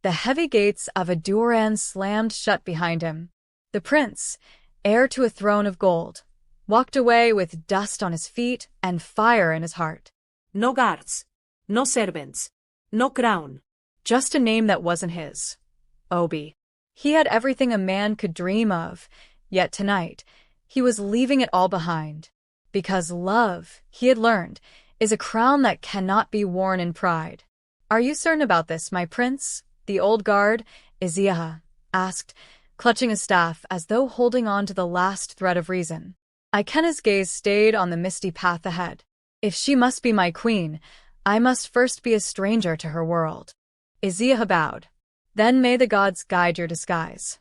The heavy gates of Adoran slammed shut behind him. The prince, heir to a throne of gold, walked away with dust on his feet and fire in his heart. No guards, no servants, no crown. Just a name that wasn't his. Obi. He had everything a man could dream of, yet tonight, he was leaving it all behind. Because love, he had learned, is a crown that cannot be worn in pride. Are you certain about this, my prince? The old guard, Ikenna, asked, clutching his staff as though holding on to the last thread of reason. Ikenna's gaze stayed on the misty path ahead. If she must be my queen, I must first be a stranger to her world. Ikenna bowed. Then may the gods guide your disguise.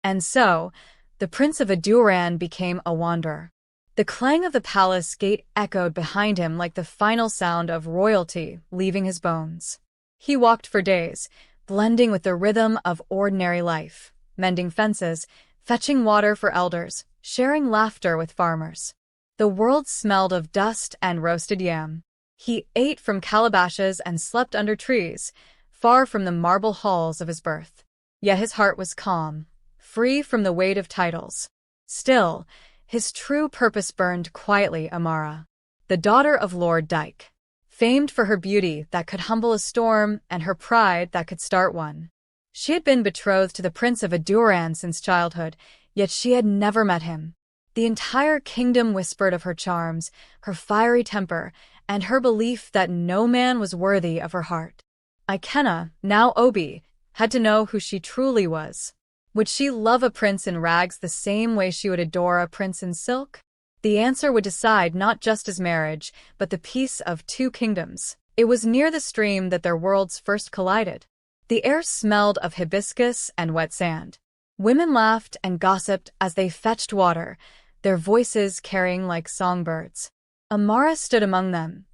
And so, the Prince of Adoran became a wanderer. The clang of the palace gate echoed behind him like the final sound of royalty leaving his bones. He walked for days, blending with the rhythm of ordinary life, mending fences, fetching water for elders, sharing laughter with farmers. The world smelled of dust and roasted yam. He ate from calabashes and slept under trees, far from the marble halls of his birth. Yet his heart was calm, free from the weight of titles. Still, his true purpose burned quietly. Amara, the daughter of Lord Dyke, famed for her beauty that could humble a storm and her pride that could start one. She had been betrothed to the Prince of Adoran since childhood, yet she had never met him. The entire kingdom whispered of her charms, her fiery temper, and her belief that no man was worthy of her heart. Ikenna, now Obi, had to know who she truly was. Would she love a prince in rags the same way she would adore a prince in silk? The answer would decide not just his marriage, but the peace of two kingdoms. It was near the stream that their worlds first collided. The air smelled of hibiscus and wet sand. Women laughed and gossiped as they fetched water, their voices carrying like songbirds. Amara stood among them,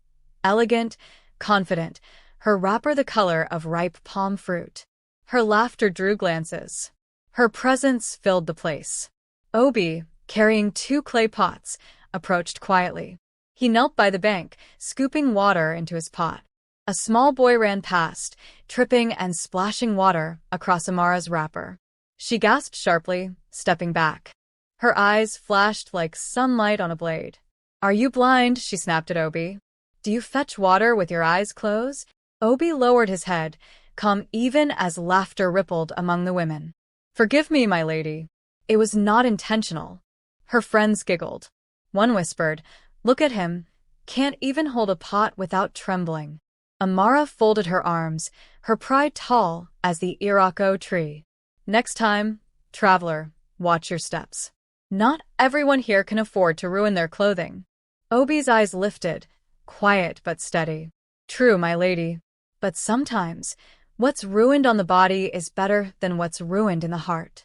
elegant, confident, her wrapper the color of ripe palm fruit. Her laughter drew glances. Her presence filled the place. Obi, carrying 2 clay pots, approached quietly. He knelt by the bank, scooping water into his pot. A small boy ran past, tripping and splashing water across Amara's wrapper. She gasped sharply, stepping back. Her eyes flashed like sunlight on a blade. "Are you blind?" she snapped at Obi. "Do you fetch water with your eyes closed?" Obi lowered his head, calm even as laughter rippled among the women. "Forgive me, my lady. It was not intentional." Her friends giggled. One whispered, "Look at him. Can't even hold a pot without trembling." Amara folded her arms, her pride tall as the Iroko tree. "Next time, traveler, watch your steps. Not everyone here can afford to ruin their clothing." Obi's eyes lifted, quiet but steady. "True, my lady. But sometimes, what's ruined on the body is better than what's ruined in the heart."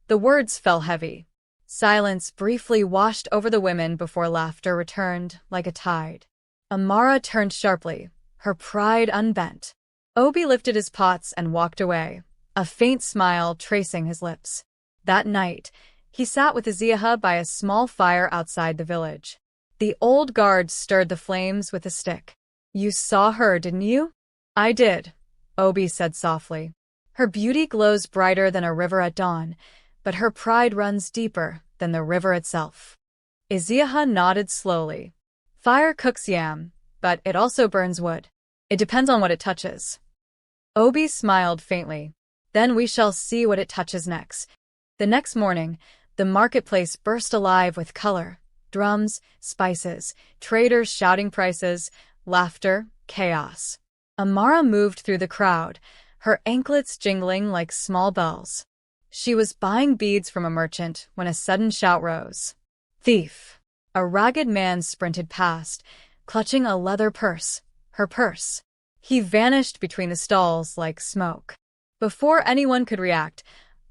The words fell heavy. Silence briefly washed over the women before laughter returned like a tide. Amara turned sharply, her pride unbent. Obi lifted his pots and walked away, a faint smile tracing his lips. That night, he sat with Ikenna by a small fire outside the village. The old guard stirred the flames with a stick. "You saw her, didn't you?" "I did," Obi said softly. "Her beauty glows brighter than a river at dawn, but her pride runs deeper than the river itself." Ikenna nodded slowly. "Fire cooks yam, but it also burns wood. It depends on what it touches." Obi smiled faintly. "Then we shall see what it touches next." The next morning, the marketplace burst alive with color. Drums, spices, traders shouting prices, laughter, chaos. Amara moved through the crowd, her anklets jingling like small bells. She was buying beads from a merchant when a sudden shout rose. "Thief!" A ragged man sprinted past, clutching a leather purse, her purse. He vanished between the stalls like smoke. Before anyone could react,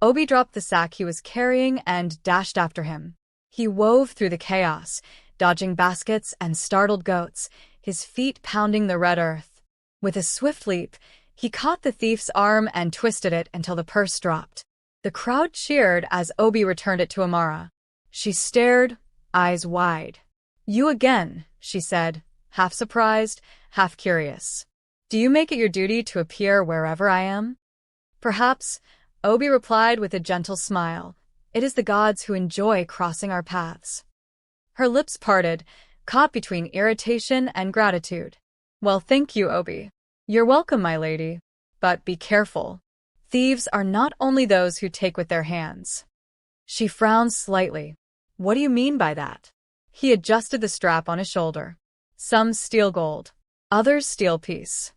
Obi dropped the sack he was carrying and dashed after him. He wove through the chaos, dodging baskets and startled goats, his feet pounding the red earth. With a swift leap, he caught the thief's arm and twisted it until the purse dropped. The crowd cheered as Obi returned it to Amara. She stared, eyes wide. "You again," she said, half surprised, half curious. "Do you make it your duty to appear wherever I am?" Perhaps, Obi replied with a gentle smile. It is the gods who enjoy crossing our paths. Her lips parted, caught between irritation and gratitude. Well, thank you, Obi. You're welcome, my lady. But be careful. Thieves are not only those who take with their hands. She frowned slightly. What do you mean by that? He adjusted the strap on his shoulder. Some steal gold, others steal peace.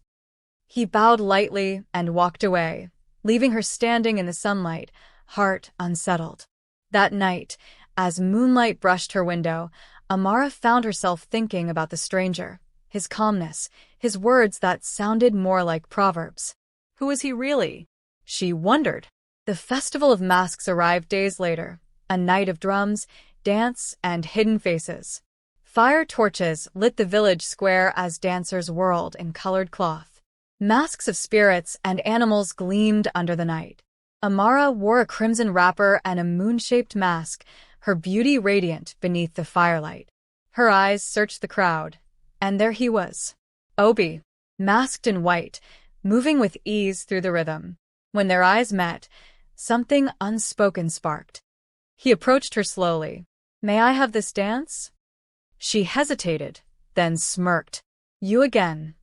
He bowed lightly and walked away, leaving her standing in the sunlight, heart unsettled. That night, as moonlight brushed her window, Amara found herself thinking about the stranger, his calmness, his words that sounded more like proverbs. Who is he really? She wondered. The Festival of Masks arrived days later, a night of drums, dance, and hidden faces. Fire torches lit the village square as dancers whirled in colored cloth. Masks of spirits and animals gleamed under the night. Amara wore a crimson wrapper and a moon-shaped mask, her beauty radiant beneath the firelight. Her eyes searched the crowd, and there he was. Obi, masked in white, moving with ease through the rhythm. When their eyes met, something unspoken sparked. He approached her slowly. May I have this dance? She hesitated, then smirked. You again.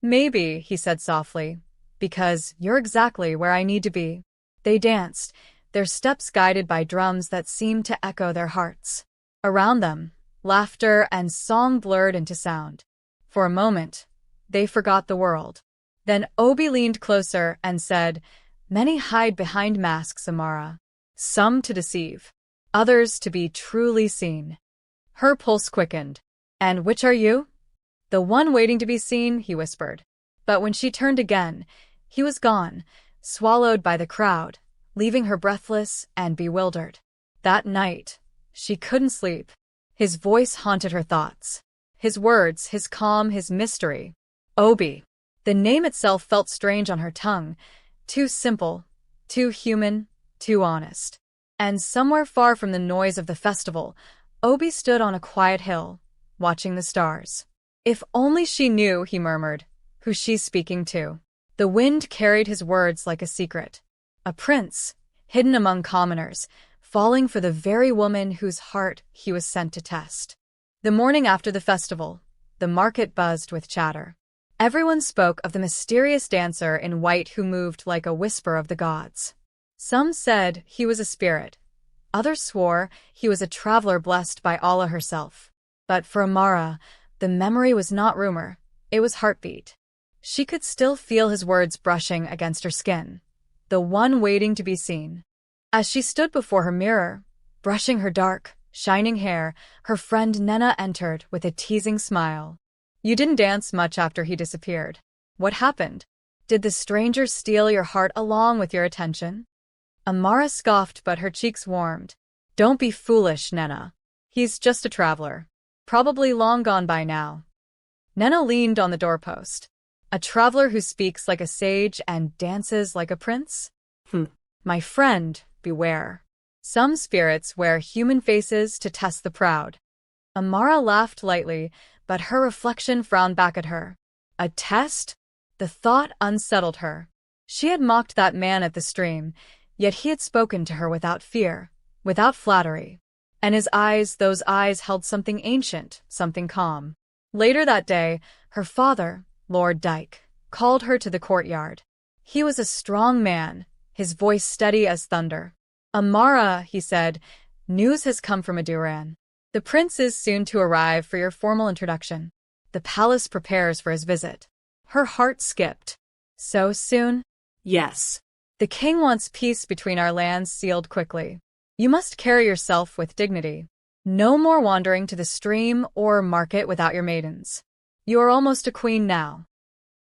Maybe, he said softly, because you're exactly where I need to be. They danced, their steps guided by drums that seemed to echo their hearts. Around them, laughter and song blurred into sound. For a moment, they forgot the world. Then Obi leaned closer and said, Many hide behind masks, Amara. Some to deceive, others to be truly seen. Her pulse quickened. And which are you? The one waiting to be seen, he whispered. But when she turned again, he was gone, swallowed by the crowd, leaving her breathless and bewildered. That night, she couldn't sleep. His voice haunted her thoughts. His words, his calm, his mystery. Obi. The name itself felt strange on her tongue. Too simple, too human, too honest. And somewhere far from the noise of the festival, Obi stood on a quiet hill, watching the stars. If only she knew, he murmured, who she's speaking to. The wind carried his words like a secret. A prince, hidden among commoners, falling for the very woman whose heart he was sent to test. The morning after the festival, the market buzzed with chatter. Everyone spoke of the mysterious dancer in white who moved like a whisper of the gods. Some said he was a spirit. Others swore he was a traveler blessed by Allah herself. But for Amara, the memory was not rumor, it was heartbeat. She could still feel his words brushing against her skin. The one waiting to be seen. As she stood before her mirror, brushing her dark, shining hair, her friend Nena entered with a teasing smile. You didn't dance much after he disappeared. What happened? Did the stranger steal your heart along with your attention? Amara scoffed, but her cheeks warmed. Don't be foolish, Nena. He's just a traveler. Probably long gone by now. Nena leaned on the doorpost. A traveler who speaks like a sage and dances like a prince? My friend, beware. Some spirits wear human faces to test the proud. Amara laughed lightly, but her reflection frowned back at her. A test? The thought unsettled her. She had mocked that man at the stream, yet he had spoken to her without fear, without flattery. And his eyes, those eyes held something ancient, something calm. Later that day, her father, Lord Dyke, called her to the courtyard. He was a strong man, his voice steady as thunder. Amara, he said, news has come from Adoran. The prince is soon to arrive for your formal introduction. The palace prepares for his visit. Her heart skipped. So soon? Yes. The king wants peace between our lands sealed quickly. You must carry yourself with dignity. No more wandering to the stream or market without your maidens. You are almost a queen now.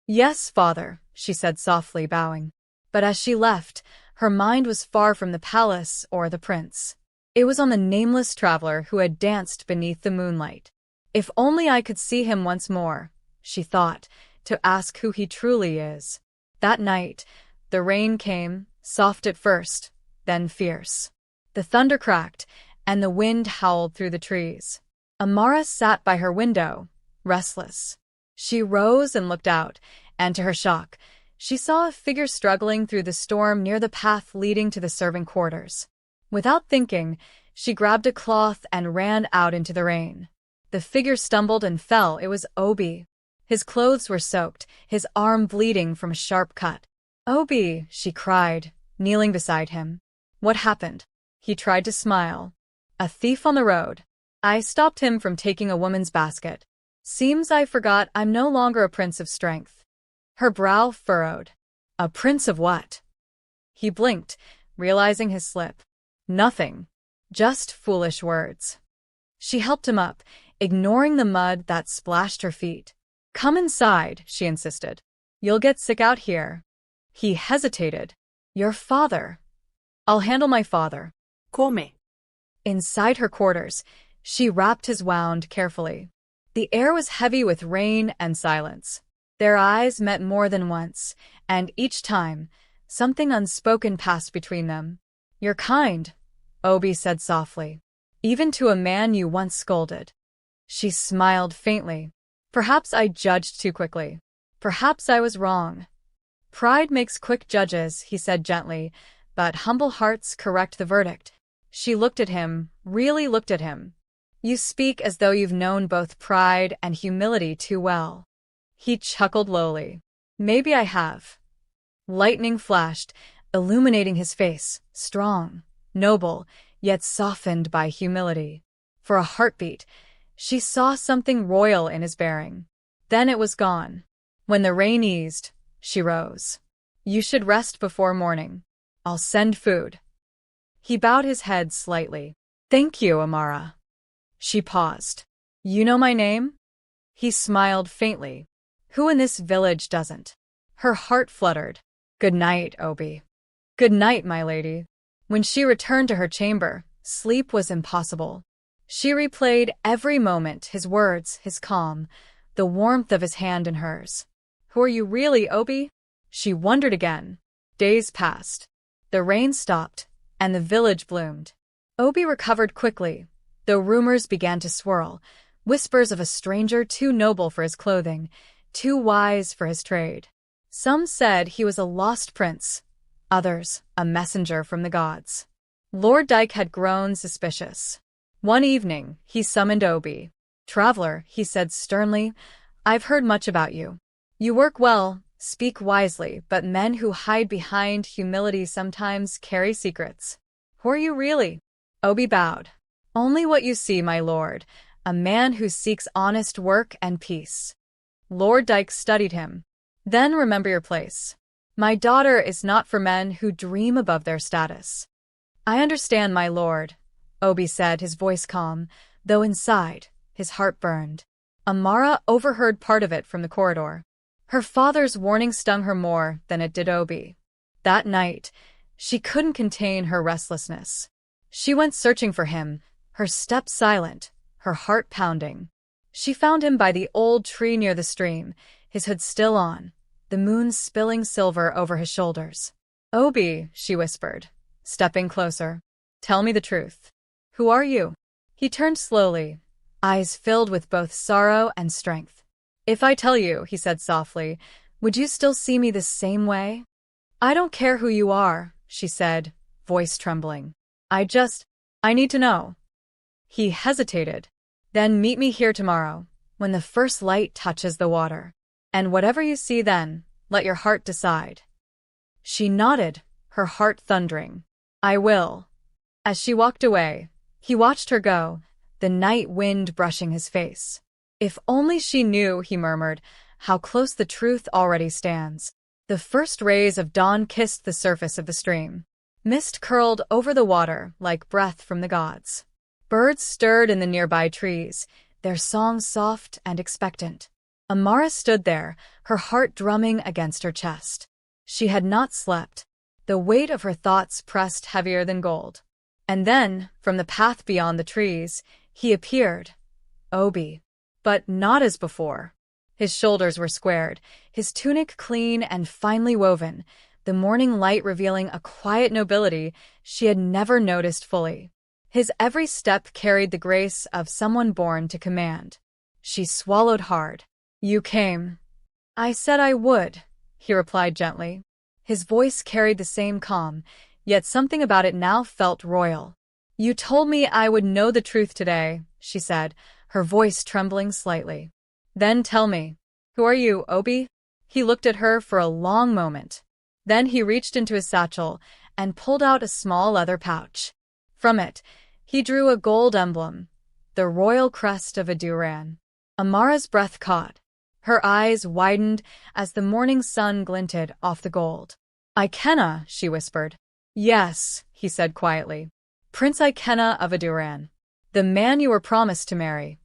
Yes, father, she said softly, bowing. But as she left, her mind was far from the palace or the prince. It was on the nameless traveler who had danced beneath the moonlight. If only I could see him once more, she thought, to ask who he truly is. That night, the rain came, soft at first, then fierce. The thunder cracked, and the wind howled through the trees. Amara sat by her window, restless. She rose and looked out, and to her shock, She saw a figure struggling through the storm near the path leading to the servant quarters. Without thinking, she grabbed a cloth and ran out into the rain. The figure stumbled and fell. It was Obi. His clothes were soaked, his arm bleeding from a sharp cut. "Obi," she cried, kneeling beside him. "What happened?" He tried to smile. "A thief on the road. I stopped him from taking a woman's basket. Seems I forgot I'm no longer a prince of strength." Her brow furrowed. "A prince of what?" He blinked, realizing his slip. "Nothing. Just foolish words." She helped him up, ignoring the mud that splashed her feet. "Come inside," she insisted. "You'll get sick out here." He hesitated. "Your father." "I'll handle my father." Come. Inside her quarters, she wrapped his wound carefully. The air was heavy with rain and silence. Their eyes met more than once, and each time, something unspoken passed between them. "You're kind," Obi said softly. "Even to a man you once scolded." She smiled faintly. "Perhaps I judged too quickly. Perhaps I was wrong." "Pride makes quick judges," he said gently, "but humble hearts correct the verdict." She looked at him, really looked at him. "You speak as though you've known both pride and humility too well." He chuckled lowly. "Maybe I have." Lightning flashed, illuminating his face, strong, noble, yet softened by humility. For a heartbeat, she saw something royal in his bearing. Then it was gone. When the rain eased, she rose. "You should rest before morning. I'll send food." He bowed his head slightly. "Thank you, Amara." She paused. "You know my name?" He smiled faintly. "Who in this village doesn't?" Her heart fluttered. "Good night, Obi." "Good night, my lady." When she returned to her chamber, sleep was impossible. She replayed every moment, his words, his calm, the warmth of his hand in hers. "Who are you really, Obi?" She wondered again. Days passed. The rain stopped, and the village bloomed. Obi recovered quickly, though rumors began to swirl, whispers of a stranger too noble for his clothing, too wise for his trade. Some said he was a lost prince, others a messenger from the gods. Lord Dyke had grown suspicious. One evening, he summoned Obi. "Traveler," he said sternly, "I've heard much about you. You work well, speak wisely, but men who hide behind humility sometimes carry secrets. Who are you really?" Obi bowed. "Only what you see, my lord, a man who seeks honest work and peace." Lord Dyke studied him. "Then remember your place. My daughter is not for men who dream above their status." "I understand, my lord," Obi said, his voice calm, though inside, his heart burned. Amara overheard part of it from the corridor. Her father's warning stung her more than it did Obi. That night, she couldn't contain her restlessness. She went searching for him, her steps silent, her heart pounding. She found him by the old tree near the stream, his hood still on, the moon spilling silver over his shoulders. "Obi," she whispered, stepping closer. "Tell me the truth. Who are you?" He turned slowly, eyes filled with both sorrow and strength. "If I tell you," he said softly, "would you still see me the same way?" "I don't care who you are," she said, voice trembling. I need to know." He hesitated. "Then meet me here tomorrow, when the first light touches the water. And whatever you see then, let your heart decide." She nodded, her heart thundering. "I will." As she walked away, he watched her go, the night wind brushing his face. "If only she knew," he murmured, "how close the truth already stands." The first rays of dawn kissed the surface of the stream. Mist curled over the water like breath from the gods. Birds stirred in the nearby trees, their songs soft and expectant. Amara stood there, her heart drumming against her chest. She had not slept. The weight of her thoughts pressed heavier than gold. And then, from the path beyond the trees, he appeared. Obi. But not as before. His shoulders were squared, his tunic clean and finely woven, the morning light revealing a quiet nobility she had never noticed fully. His every step carried the grace of someone born to command. She swallowed hard. "You came." "I said I would," he replied gently. His voice carried the same calm, yet something about it now felt royal. You told me I would know the truth today, she said, her voice trembling slightly. Then tell me, who are you, Obi? He looked at her for a long moment. Then he reached into his satchel and pulled out a small leather pouch. From it, he drew a gold emblem, the royal crest of Adoran. Amara's breath caught. Her eyes widened as the morning sun glinted off the gold. Ikenna, she whispered. Yes, he said quietly. Prince Ikenna of Adoran, the man you were promised to marry.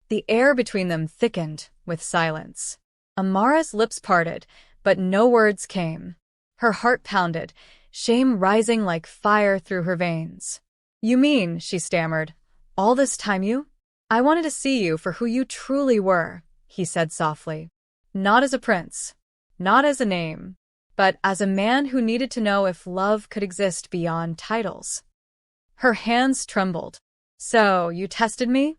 The air between them thickened with silence. Amara's lips parted, but no words came. Her heart pounded, shame rising like fire through her veins. You mean, she stammered, all this time I wanted to see you for who you truly were, he said softly. Not as a prince, not as a name, but as a man who needed to know if love could exist beyond titles. Her hands trembled. So, you tested me?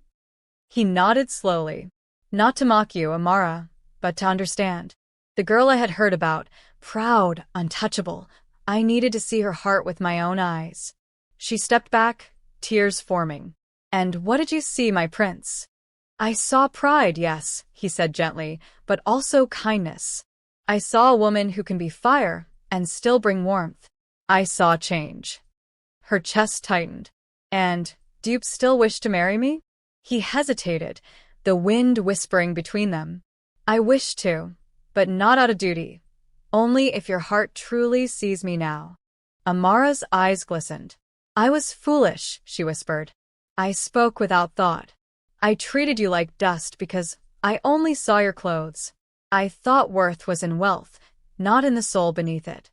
He nodded slowly. Not to mock you, Amara, but to understand. The girl I had heard about, proud, untouchable, I needed to see her heart with my own eyes. She stepped back, tears forming. And what did you see, my prince? I saw pride, yes, he said gently, but also kindness. I saw a woman who can be fire and still bring warmth. I saw change. Her chest tightened. And, do you still wish to marry me? He hesitated, the wind whispering between them. I wish to, but not out of duty. Only if your heart truly sees me now. Amara's eyes glistened. I was foolish, she whispered. I spoke without thought. I treated you like dust because I only saw your clothes. I thought worth was in wealth, not in the soul beneath it.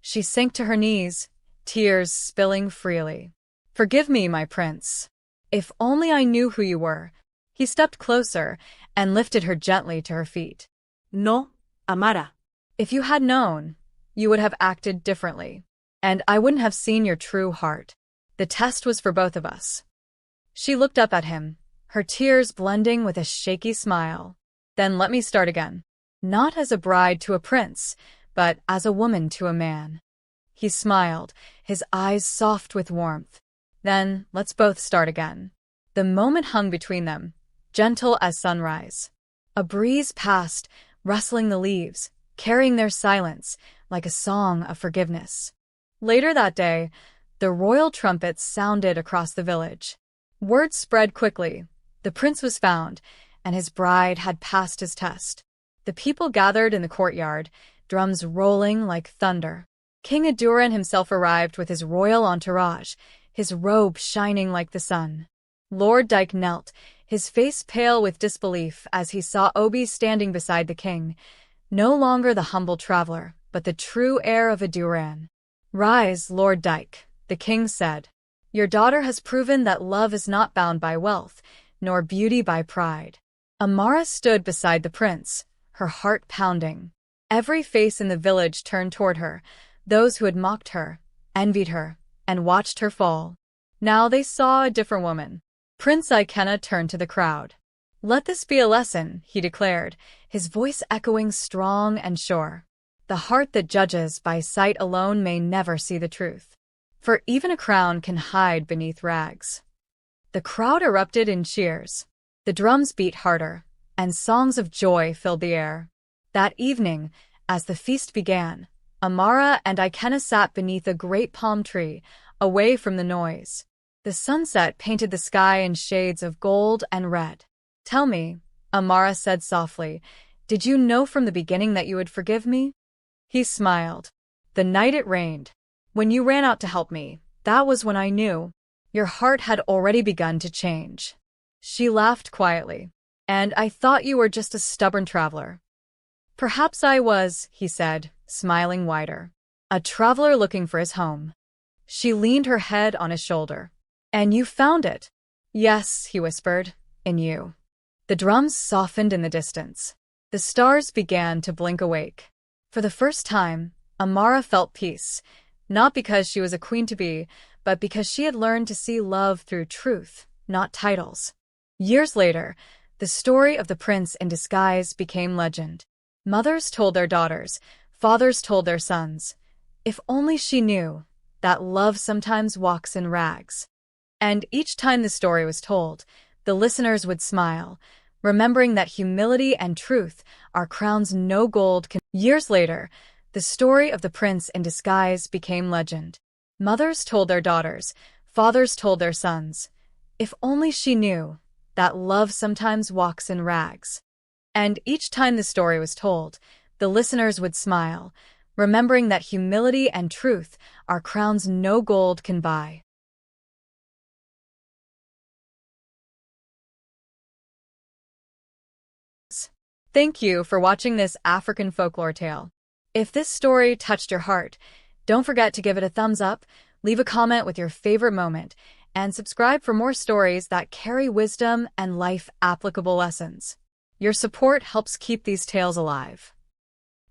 She sank to her knees, tears spilling freely. Forgive me, my prince. If only I knew who you were. He stepped closer and lifted her gently to her feet. No, Amara. If you had known, you would have acted differently, and I wouldn't have seen your true heart. The test was for both of us. She looked up at him, her tears blending with a shaky smile. Then let me start again. Not as a bride to a prince, but as a woman to a man. He smiled, his eyes soft with warmth. Then let's both start again. The moment hung between them, gentle as sunrise. A breeze passed, rustling the leaves, carrying their silence like a song of forgiveness. Later that day, the royal trumpets sounded across the village. Word spread quickly. The prince was found, and his bride had passed his test. The people gathered in the courtyard, drums rolling like thunder. King Adoran himself arrived with his royal entourage, his robe shining like the sun. Lord Dyke knelt, his face pale with disbelief as he saw Obi standing beside the king, no longer the humble traveler, but the true heir of Adoran. Rise, Lord Dyke, the king said. Your daughter has proven that love is not bound by wealth, nor beauty by pride. Amara stood beside the prince, her heart pounding. Every face in the village turned toward her, those who had mocked her, envied her, and watched her fall. Now they saw a different woman. Prince Ikenna turned to the crowd. Let this be a lesson, he declared, his voice echoing strong and sure. The heart that judges by sight alone may never see the truth. For even a crown can hide beneath rags. The crowd erupted in cheers. The drums beat harder, and songs of joy filled the air. That evening, as the feast began, Amara and Ikenna sat beneath a great palm tree, away from the noise. The sunset painted the sky in shades of gold and red. Tell me, Amara said softly, did you know from the beginning that you would forgive me? He smiled. The night it rained. When you ran out to help me, that was when I knew. Your heart had already begun to change. She laughed quietly. And I thought you were just a stubborn traveler. Perhaps I was, he said, smiling wider. A traveler looking for his home. She leaned her head on his shoulder. And you found it. Yes, he whispered, in you. The drums softened in the distance. The stars began to blink awake. For the first time, Amara felt peace, not because she was a queen-to-be, but because she had learned to see love through truth, not titles. Years later, the story of the prince in disguise became legend. Mothers told their daughters, fathers told their sons. If only she knew that love sometimes walks in rags. And each time the story was told, the listeners would smile, remembering that humility and truth are crowns no gold can. Years later, the story of the prince in disguise became legend. Mothers told their daughters, fathers told their sons. If only she knew that love sometimes walks in rags. And each time the story was told, the listeners would smile, remembering that humility and truth are crowns no gold can buy. Thank you for watching this African folklore tale. If this story touched your heart, don't forget to give it a thumbs up, leave a comment with your favorite moment, and subscribe for more stories that carry wisdom and life-applicable lessons. Your support helps keep these tales alive.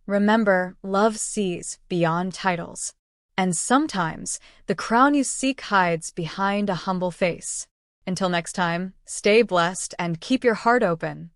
Remember, love sees beyond titles. And sometimes, the crown you seek hides behind a humble face. Until next time, stay blessed and keep your heart open.